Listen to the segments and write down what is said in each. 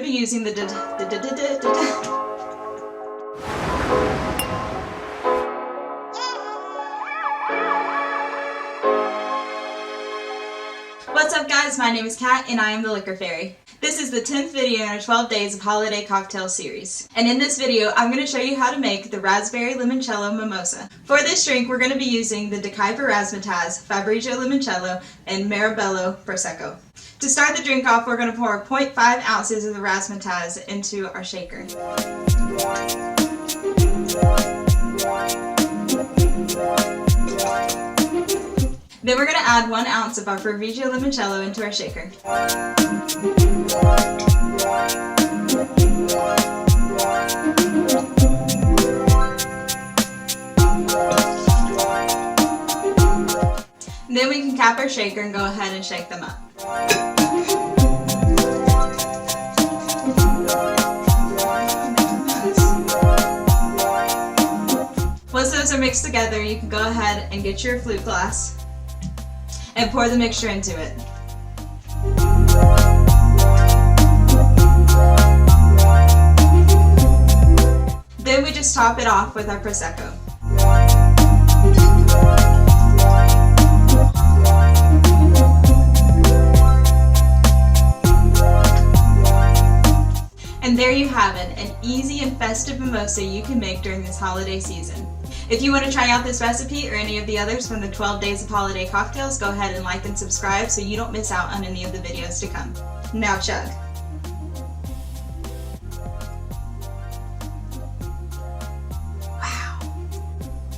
be using the What's up guys, my name is Kat and I am the Liquor Fairy. This is the 10th video in our 12 days of holiday cocktail series. And in this video, I'm going to show you how to make the raspberry limoncello mimosa. For this drink, we're going to be using the Decaipa Razzmatazz, Fabrizio Limoncello, and Mirabello Prosecco. To start the drink off, we're going to pour 0.5 ounces of the Razzmatazz into our shaker. Then we're going to add 1 ounce of our Fabrizio Limoncello into our shaker. Then we can cap our shaker and go ahead and shake them up. Once those are mixed together, you can go ahead and get your flute glass and pour the mixture into it. Then we just top it off with our Prosecco. And there you have it, an easy and festive mimosa you can make during this holiday season. If you want to try out this recipe or any of the others from the 12 days of holiday cocktails, go ahead and like and subscribe so you don't miss out on any of the videos to come. Now chug. Wow.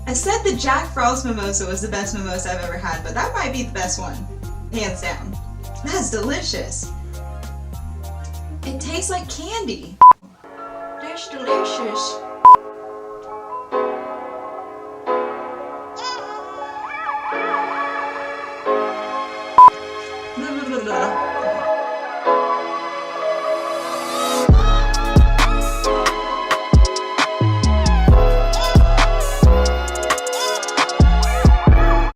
I said the Jack Frost mimosa was the best mimosa I've ever had, but that might be the best one. Hands down. That's delicious. It tastes like candy. That's delicious.